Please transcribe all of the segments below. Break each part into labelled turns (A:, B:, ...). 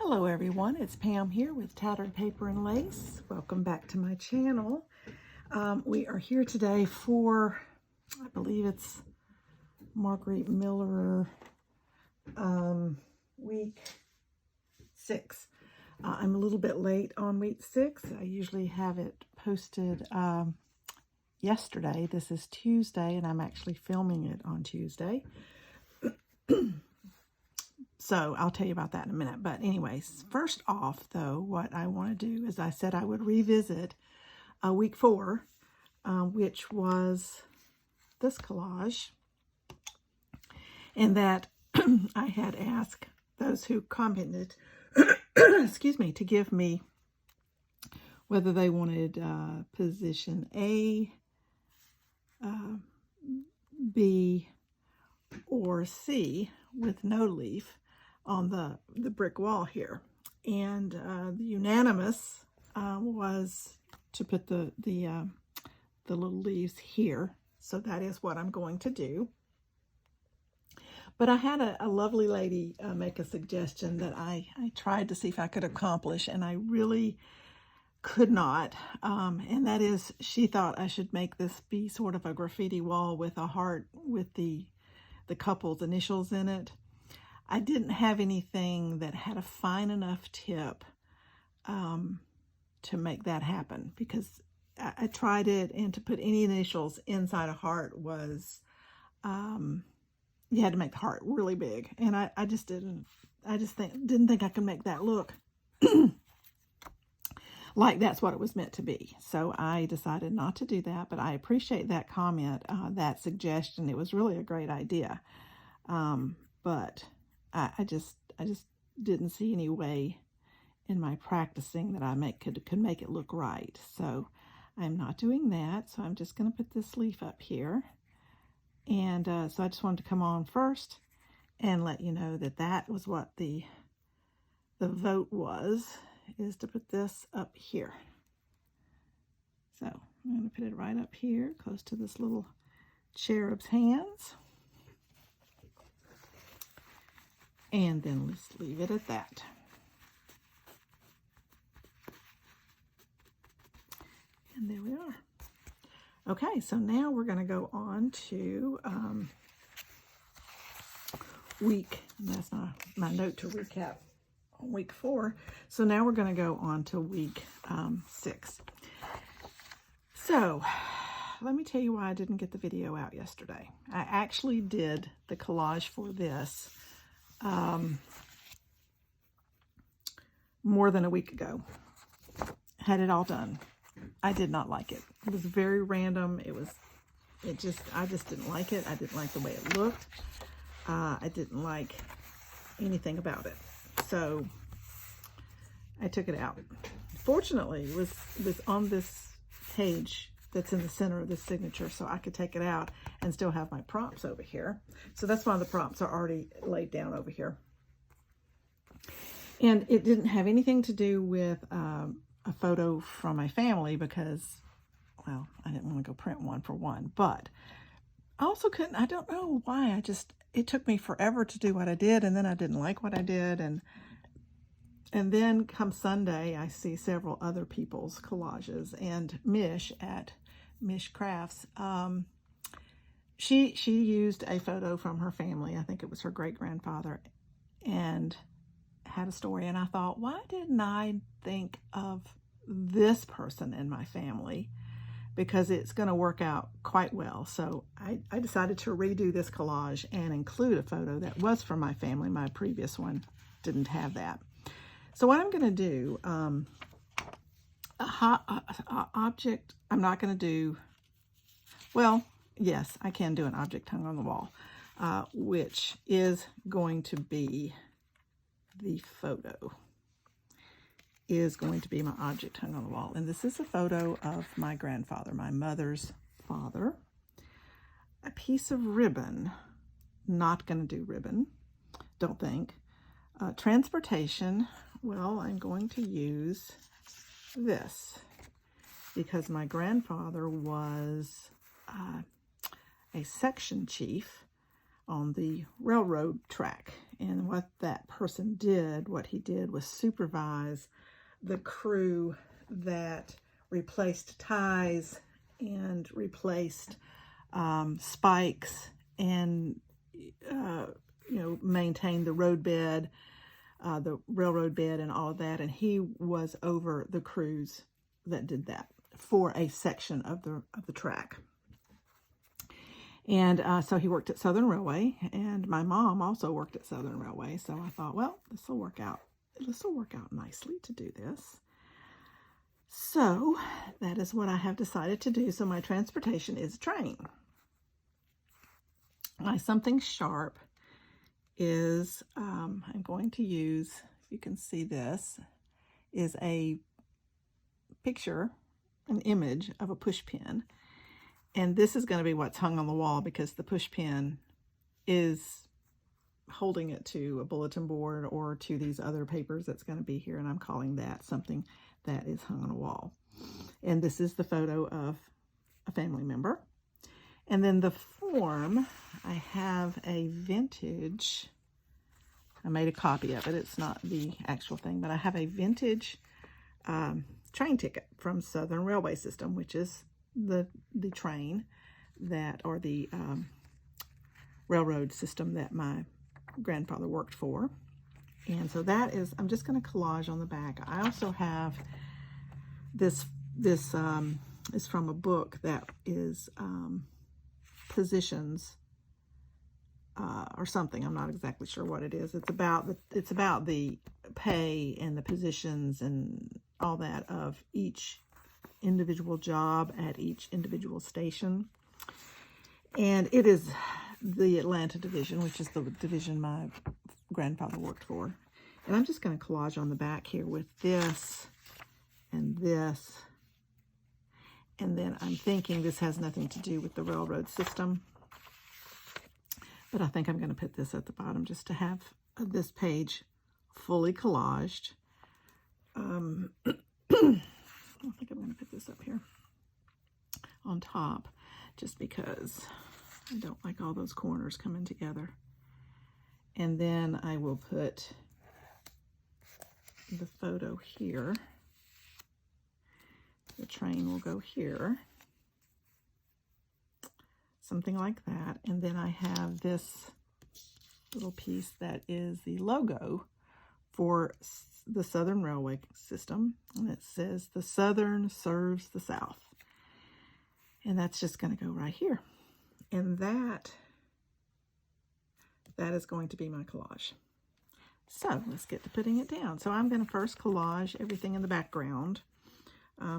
A: Hello everyone, it's Pam here with Tattered Paper and Lace. Welcome back to my channel. We are here today for, I believe it's Margarete Miller week 6. I'm a little bit late on week 6. I usually have it posted yesterday. This is Tuesday and I'm actually filming it on Tuesday. So I'll tell you about that in a minute. But anyways, first off, though, what I want to do is I said I would revisit week 4, which was this collage. And that I had asked those who commented, excuse me, to give me whether they wanted position A, B, or C with no leaf on the brick wall here. And the unanimous was to put the little leaves here. So that is what I'm going to do. But I had a lovely lady make a suggestion that I tried to see if I could accomplish, and I really could not. And that is, she thought I should make this be sort of a graffiti wall with a heart with the couple's initials in it. I didn't have anything that had a fine enough tip to make that happen, because I tried it, and to put any initials inside a heart was, you had to make the heart really big, and I just didn't think I could make that look like that's what it was meant to be. So I decided not to do that, but I appreciate that comment, that suggestion. It was really a great idea. But I just didn't see any way in my practicing that I could make it look right. So I'm not doing that. So I'm just going to put this leaf up here. And so I just wanted to come on first and let you know that that was what the vote was, is to put this up here. So I'm going to put it right up here, close to this little cherub's hands. And then let's leave it at that. And there we are. Okay, so now we're going to go on to that's not my note to recap on week 4. So now we're going to go on to week 6. So let me tell you why I didn't get the video out yesterday. I actually did the collage for this more than a week ago. Had it all done. I did not like it. It was very random. I just didn't like it. I didn't like the way it looked. I didn't like anything about it. So I took it out. Fortunately, it was on this page that's in the center of this signature, so I could take it out and still have my prompts over here. So that's why the prompts are already laid down over here. And it didn't have anything to do with a photo from my family, because, well, I didn't want to go print one for one, but I also couldn't, I don't know why, it took me forever to do what I did, and then I didn't like what I did, and then come Sunday, I see several other people's collages, and Mish at Mish Crafts, she used a photo from her family. I think it was her great-grandfather, and had a story, and I thought, why didn't I think of this person in my family? Because it's going to work out quite well. So I decided to redo this collage and include a photo that was from my family. My previous one didn't have that. So what I'm going to do, object, I'm not going to do, well, yes, I can do an object hung on the wall, which is going to be the photo, is going to be my object hung on the wall. And this is a photo of my grandfather, my mother's father. A piece of ribbon, not going to do ribbon, don't think. Transportation, well, I'm going to use this, because my grandfather was a section chief on the railroad track And what that person did, what he did was supervise the crew that replaced ties and replaced spikes and, maintained the roadbed, the railroad bed and all of that. And he was over the crews that did that for a section of the track. And so he worked at Southern Railway, and my mom also worked at Southern Railway. So I thought, well, this will work out nicely to do this. So that is what I have decided to do. So my transportation is a train. My something sharp is, I'm going to use, if you can see this, is a picture, an image of a push pin. And this is going to be what's hung on the wall because the push pin is holding it to a bulletin board or to these other papers that's going to be here. And I'm calling that something that is hung on a wall. And this is the photo of a family member. And then the form, I have a vintage, I made a copy of it. It's not the actual thing, but I have a vintage train ticket from Southern Railway System, which is the train that, or the railroad system that my grandfather worked for. And so that is, I'm just going to collage on the back. I also have this is from a book that is positions or something. I'm not exactly sure what it is. It's about the pay and the positions and all that of each individual job at each individual station. And it is the Atlanta division, which is the division my grandfather worked for. And I'm just going to collage on the back here with this and this. And then I'm thinking this has nothing to do with the railroad system. But I think I'm going to put this at the bottom just to have this page fully collaged. I think I'm going to put this up here on top just because I don't like all those corners coming together. And then I will put the photo here. The train will go here. Something like that. And then I have this little piece that is the logo for the Southern Railway System. And it says, "The Southern serves the South." And that's just going to go right here. And that is going to be my collage. So let's get to putting it down. So I'm going to first collage everything in the background.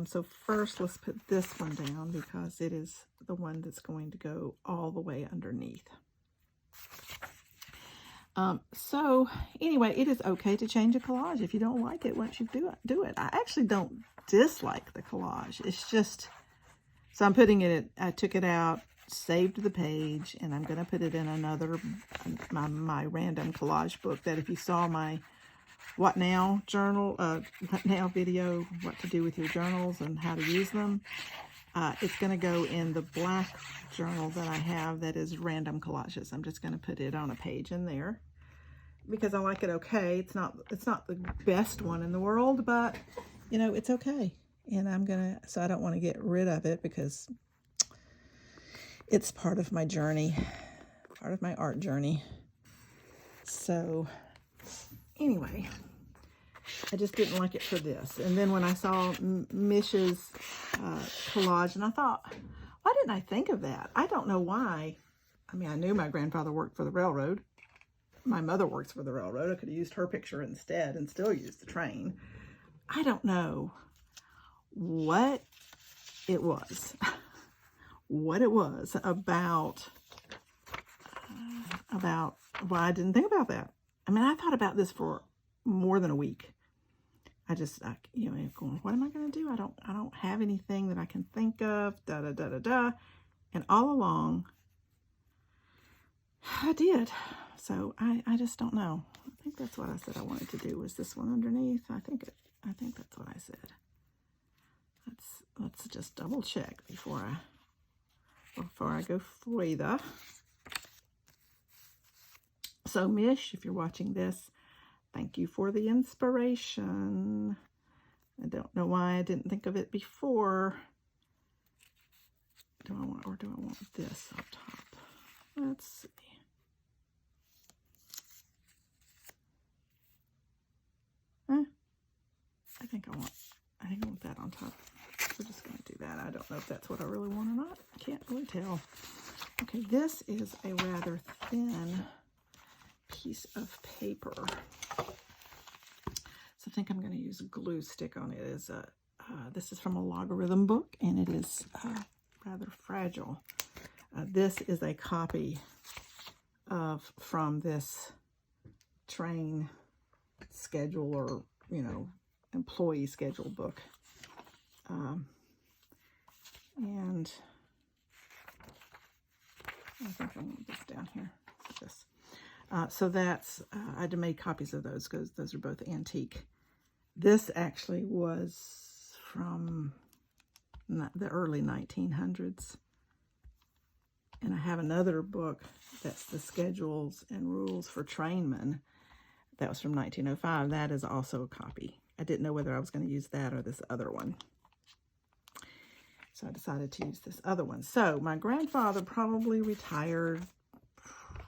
A: So first let's put this one down because it is the one that's going to go all the way underneath. So anyway, it is okay to change a collage. If you don't like it, once you do it. I actually don't dislike the collage. It's just, so I'm putting it, I took it out, saved the page, and I'm going to put it in another, my random collage book that if you saw my What Now journal, What Now video, what to do with your journals and how to use them, it's going to go in the black journal that I have that is random collages. I'm just going to put it on a page in there because I like it okay. It's not the best one in the world, but you know, it's okay. And so I don't want to get rid of it because it's part of my journey, part of my art journey. So anyway, I just didn't like it for this. And then when I saw Mish's collage, and I thought, why didn't I think of that? I don't know why. I mean, I knew my grandfather worked for the railroad. My mother works for the railroad. I could have used her picture instead and still used the train. I don't know what it was. What it was about why I didn't think about that. I mean, I thought about this for more than a week. I going, what am I going to do? I don't have anything that I can think of, And all along, I did. So I just don't know. I think that's what I said I wanted to do, was this one underneath. I think that's what I said. Let's just double check before I go further. So Mish, if you're watching this, thank you for the inspiration. I don't know why I didn't think of it before. Do I want this up top? Let's see. I think I want that on top. We're just going to do that. I don't know if that's what I really want or not. I can't really tell. Okay, this is a rather thin piece of paper. So I think I'm going to use a glue stick on it. This is from a logarithm book, and it is rather fragile. This is a copy from this train schedule, or, you know, employee schedule book. And I think I want this down here. This. So that's, I had made copies of those because those are both antique. This actually was from the early 1900s. And I have another book that's the schedules and rules for trainmen. That was from 1905. That is also a copy. I didn't know whether I was going to use that or this other one. So I decided to use this other one. So my grandfather probably retired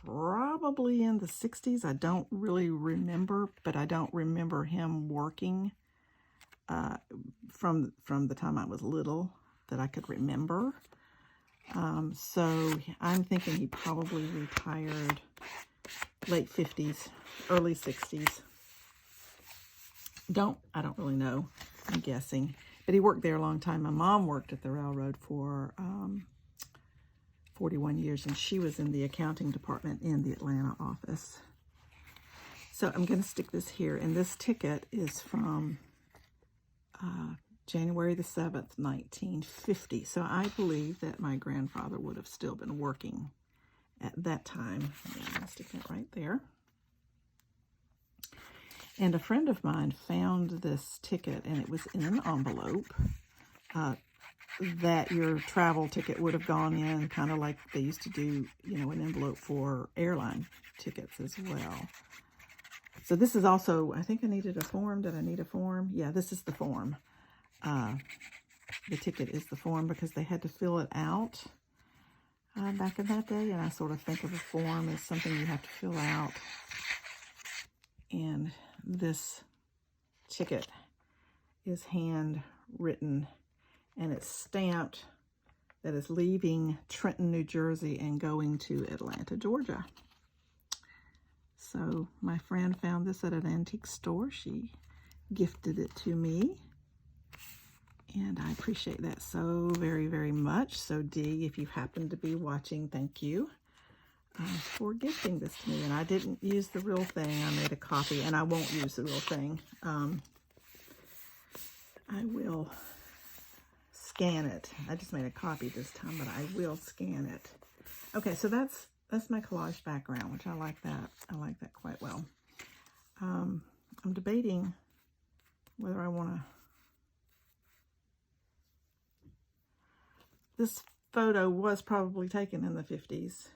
A: probably in the 60s. I don't really remember, but I don't remember him working from the time I was little that I could remember. So I'm thinking he probably retired late 50s, early 60s. I don't really know. I'm guessing. But he worked there a long time. My mom worked at the railroad for 41 years, and she was in the accounting department in the Atlanta office. So I'm going to stick this here, and this ticket is from January the 7th, 1950. So I believe that my grandfather would have still been working at that time. I'm going to stick that right there. And a friend of mine found this ticket, and it was in an envelope that your travel ticket would have gone in, kind of like they used to do, you know, an envelope for airline tickets as well. So this is also, I think I needed a form. Did I need a form? Yeah, this is the form. The ticket is the form because they had to fill it out back in that day. And I sort of think of a form as something you have to fill out. And this ticket is handwritten, and it's stamped that is leaving Trenton, New Jersey and going to Atlanta, Georgia. So my friend found this at an antique store. She gifted it to me, and I appreciate that so very, very much. So Dee, if you happen to be watching, thank you for gifting this to me. And I didn't use the real thing. I made a copy, and I won't use the real thing. I will scan it. I just made a copy this time, but I will scan it. Okay, so that's my collage background, which I like that. I like that quite well. I'm debating whether I want to. This photo was probably taken in the 50s.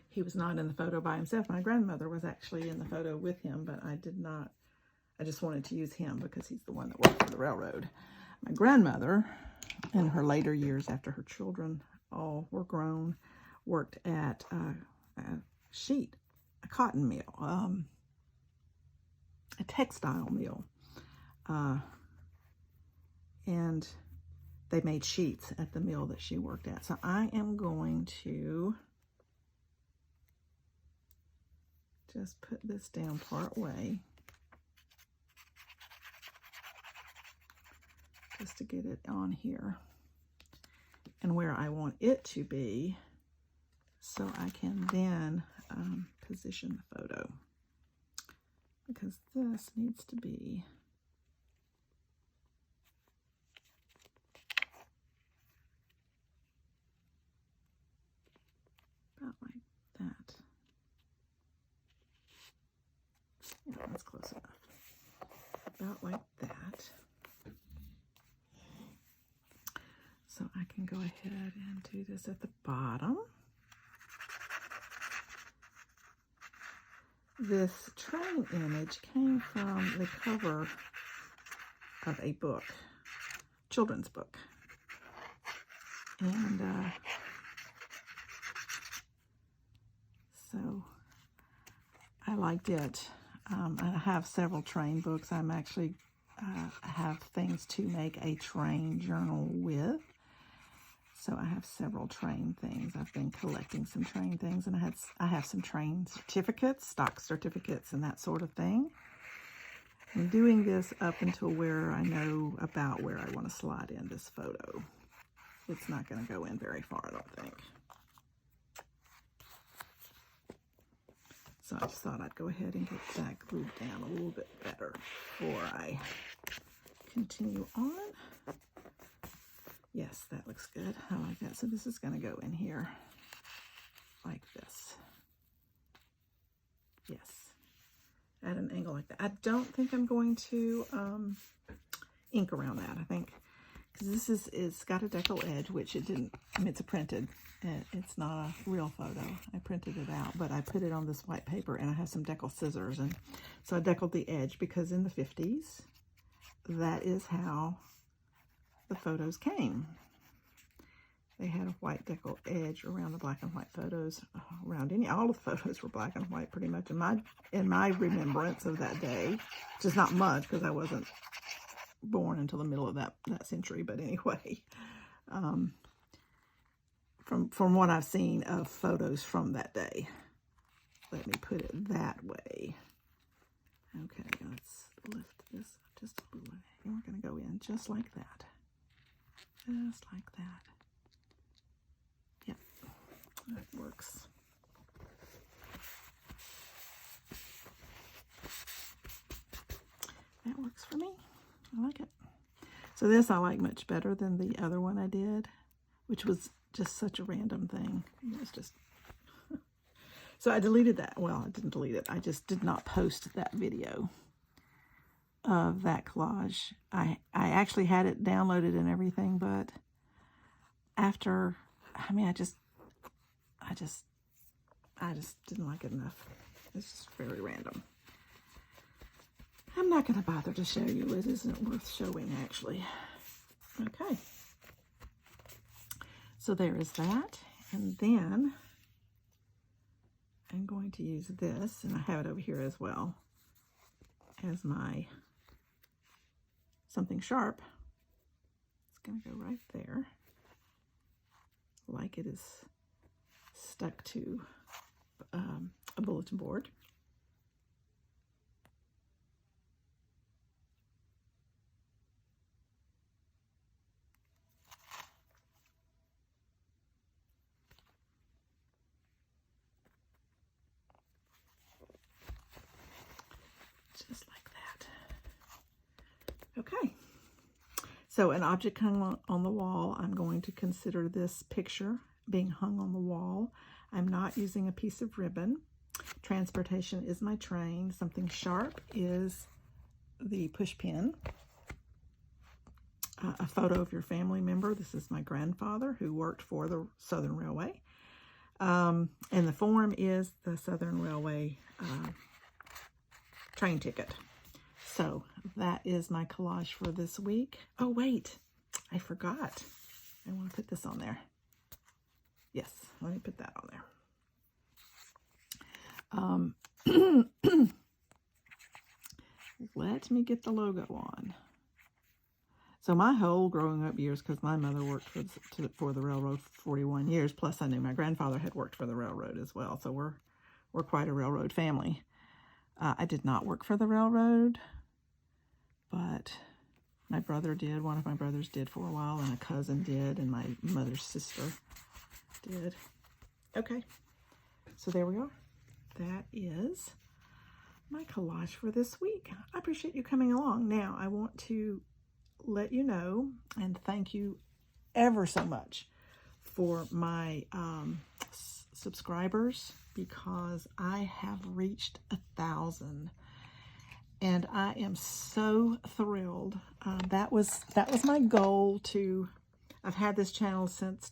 A: He was not in the photo by himself. My grandmother was actually in the photo with him, but I did not. I just wanted to use him because he's the one that worked for the railroad. My grandmother, in her later years after her children all were grown, worked at a cotton mill, a textile mill. And they made sheets at the mill that she worked at. So I am going to just put this down part way, just to get it on here and where I want it to be, so I can then position the photo, because this needs to be about like that. Yeah, that's close enough. About like that. So I can go ahead and do this at the bottom. This train image came from the cover of a book, children's book. And so I liked it. I have several train books. I'm actually have things to make a train journal with. So I have several train things. I've been collecting some train things, and I have some train certificates, stock certificates, and that sort of thing. I'm doing this up until where I know about where I want to slide in this photo. It's not going to go in very far, I don't think. So I just thought I'd go ahead and get that glued down a little bit better before I continue on. Yes, that looks good. I like that. So this is going to go in here like this. Yes, at an angle like that. I don't think I'm going to ink around that. I think because this it's got a decal edge, which it didn't. I mean, it's a printed. It's not a real photo. I printed it out, but I put it on this white paper, and I have some decal scissors, and so I decaled the edge because in the 50s, that is how the photos came. They had a white decal edge around the black and white photos. Around all of the photos were black and white, pretty much in my remembrance of that day, which is not much because I wasn't born until the middle of that century. But anyway. From what I've seen of photos from that day. Let me put it that way. Okay, let's lift this up just a little bit. And we're going to go in just like that. Just like that. Yep, that works. That works for me. I like it. So this I like much better than the other one I did, which was just such a random thing. It was just so I deleted that. Well, I didn't delete it. I just did not post that video of that collage. I actually had it downloaded and everything, but after, I mean, I just didn't like it enough. It's just very random. I'm not going to bother to show you. It isn't worth showing, actually. Okay. So there is that, and then I'm going to use this, and I have it over here as well, as my something sharp. It's going to go right there, like it is stuck to a bulletin board. Just like that. Okay. So an object hung on the wall, I'm going to consider this picture being hung on the wall. I'm not using a piece of ribbon. Transportation is my train. Something sharp is the push pin. A photo of your family member. This is my grandfather who worked for the Southern Railway. And the form is the Southern Railway train ticket. So that is my collage for this week. Oh, wait, I forgot. I want to put this on there. Yes, let me put that on there. Let me get the logo on. So my whole growing up years, because my mother worked for the railroad for 41 years, plus I knew my grandfather had worked for the railroad as well. So we're quite a railroad family. I did not work for the railroad, but my brother did. One of my brothers did for a while, and a cousin did, and my mother's sister did. Okay, so there we are. That is my collage for this week. I appreciate you coming along. Now, I want to let you know and thank you ever so much for my subscribers, because I have reached 1,000, and I am so thrilled. That was my goal to. I've had this channel since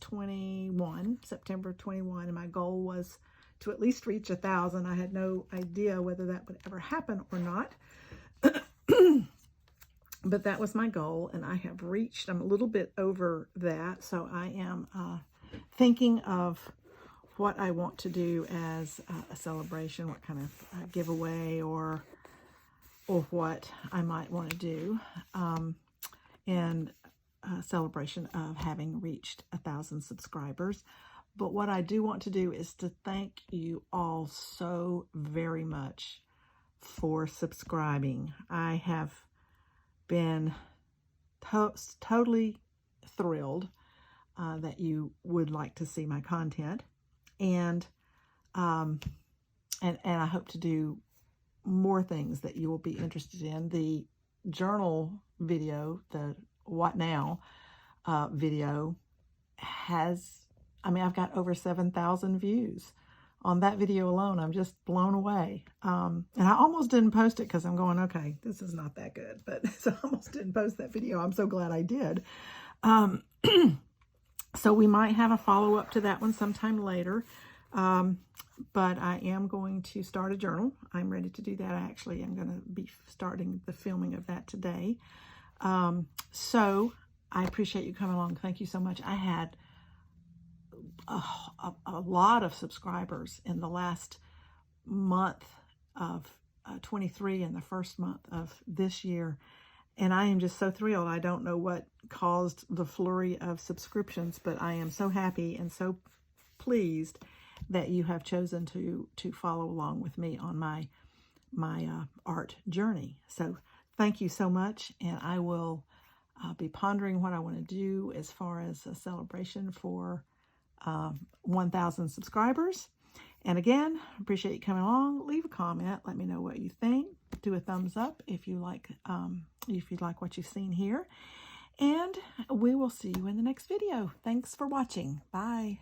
A: September 21, and my goal was to at least reach 1,000. I had no idea whether that would ever happen or not. But that was my goal, and I have reached, I'm a little bit over that, so I am thinking of what I want to do as a celebration, what kind of giveaway or what I might want to do in celebration of having reached 1,000 subscribers. But what I do want to do is to thank you all so very much for subscribing. I have been totally thrilled that you would like to see my content, and I hope to do more things that you will be interested in. The journal video, the What Now video, has, I mean, I've got over 7,000 views on that video alone. I'm just blown away. And I almost didn't post it because I'm going, okay, this is not that good. But so I almost didn't post that video. I'm so glad I did. So we might have a follow-up to that one sometime later. But I am going to start a journal. I'm ready to do that. Actually, I'm going to be starting the filming of that today. So I appreciate you coming along. Thank you so much. I had a lot of subscribers in the last month of 23 and the first month of this year, and I am just so thrilled. I don't know what caused the flurry of subscriptions, but I am so happy and so pleased that you have chosen to follow along with me on my art journey. So thank you so much, and I will be pondering what I want to do as far as a celebration for 1,000 subscribers. And again, appreciate you coming along. Leave a comment. Let me know what you think. Do a thumbs up if you like what you've seen here. And we will see you in the next video. Thanks for watching. Bye.